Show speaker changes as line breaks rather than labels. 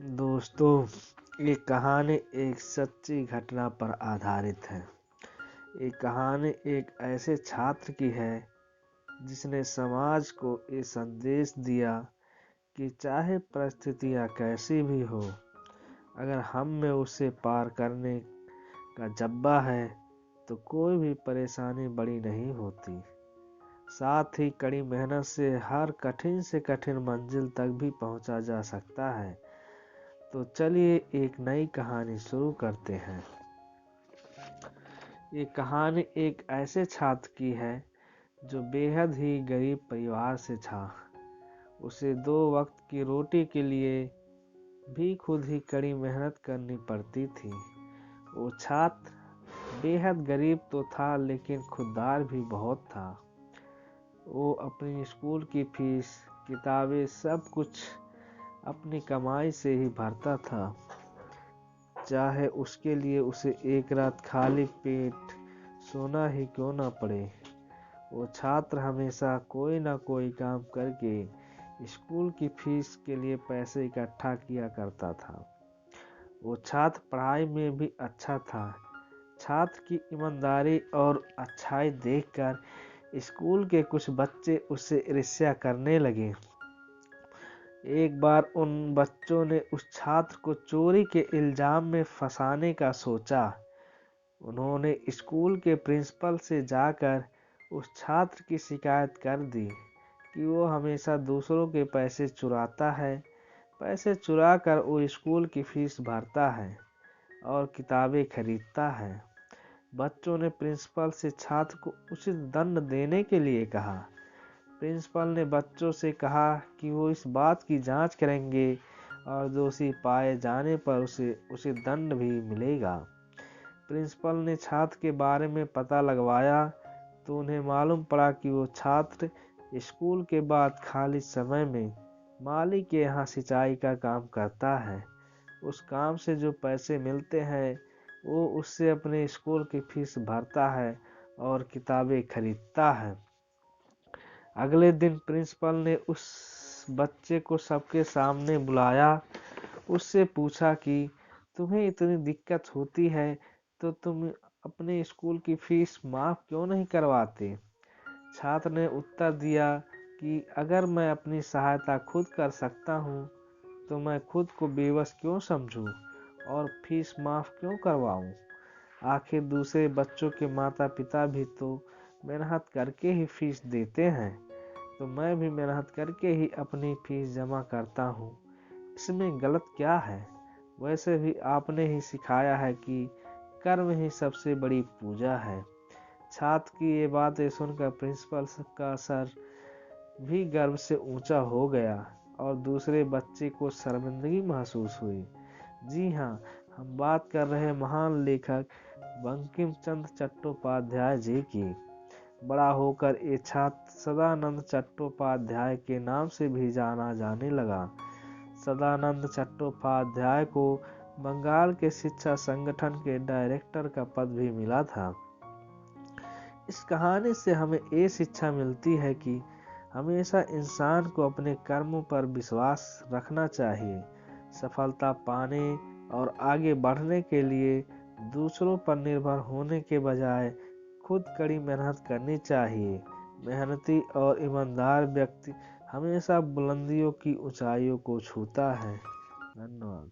दोस्तों, ये कहानी एक सच्ची घटना पर आधारित है। ये कहानी एक ऐसे छात्र की है जिसने समाज को ये संदेश दिया कि चाहे परिस्थितियाँ कैसी भी हो, अगर हम में उसे पार करने का जज्बा है तो कोई भी परेशानी बड़ी नहीं होती। साथ ही कड़ी मेहनत से हर कठिन से कठिन मंजिल तक भी पहुंचा जा सकता है। तो चलिए एक नई कहानी शुरू करते हैं। ये कहानी एक ऐसे छात्र की है जो बेहद ही गरीब परिवार से था। उसे 2 वक्त की रोटी के लिए भी खुद ही कड़ी मेहनत करनी पड़ती थी। वो छात्र बेहद गरीब तो था, लेकिन खुददार भी बहुत था। वो अपनी स्कूल की फीस, किताबें, सब कुछ अपनी कमाई से ही भरता था, चाहे उसके लिए उसे एक रात खाली पेट सोना ही क्यों ना पड़े। वो छात्र हमेशा कोई ना कोई काम करके स्कूल की फीस के लिए पैसे इकट्ठा किया करता था। वो छात्र पढ़ाई में भी अच्छा था। छात्र की ईमानदारी और अच्छाई देखकर स्कूल के कुछ बच्चे उससे ईर्ष्या करने लगे। एक बार उन बच्चों ने उस छात्र को चोरी के इल्जाम में फंसाने का सोचा। उन्होंने स्कूल के प्रिंसिपल से जाकर उस छात्र की शिकायत कर दी कि वो हमेशा दूसरों के पैसे चुराता है। पैसे चुरा कर वो स्कूल की फीस भरता है और किताबें खरीदता है। बच्चों ने प्रिंसिपल से छात्र को उचित दंड देने के लिए कहा। प्रिंसिपल ने बच्चों से कहा कि वो इस बात की जांच करेंगे और दोषी पाए जाने पर उसे उचित दंड भी मिलेगा। प्रिंसिपल ने छात्र के बारे में पता लगवाया तो उन्हें मालूम पड़ा कि वो छात्र स्कूल के बाद खाली समय में माली के यहाँ सिंचाई का काम करता है। उस काम से जो पैसे मिलते हैं वो उससे अपने स्कूल की फीस भरता है और किताबें खरीदता है। अगले दिन प्रिंसिपल ने उस बच्चे को सबके सामने बुलाया। उससे पूछा कि तुम्हें इतनी दिक्कत होती है तो तुम अपने स्कूल की फीस माफ क्यों नहीं करवाते। छात्र ने उत्तर दिया कि अगर मैं अपनी सहायता खुद कर सकता हूँ तो मैं खुद को बेबस क्यों समझूं और फीस माफ क्यों करवाऊं। आखिर दूसरे बच्चों के माता पिता भी तो मेहनत करके ही फीस देते हैं, तो मैं भी मेहनत करके ही अपनी फीस जमा करता हूँ। इसमें गलत क्या है। वैसे भी आपने ही सिखाया है कि कर्म ही सबसे बड़ी पूजा है। छात्र की ये बातें सुनकर प्रिंसिपल का सर भी गर्व से ऊंचा हो गया और दूसरे बच्चे को शर्मिंदगी महसूस हुई। जी हाँ, हम बात कर रहे महान लेखक बंकिम चंद्र चट्टोपाध्याय जी की। बड़ा होकर ये छात्र सदानंद चट्टोपाध्याय के नाम से भी जाना जाने लगा। सदानंद चट्टोपाध्याय को बंगाल के शिक्षा संगठन के डायरेक्टर का पद भी मिला था। इस कहानी से हमें ये शिक्षा मिलती है कि हमेशा इंसान को अपने कर्मों पर विश्वास रखना चाहिए। सफलता पाने और आगे बढ़ने के लिए दूसरों पर निर्भर होने के बजाय खुद कड़ी मेहनत करनी चाहिए। मेहनती और ईमानदार व्यक्ति हमेशा बुलंदियों की ऊंचाइयों को छूता है। धन्यवाद।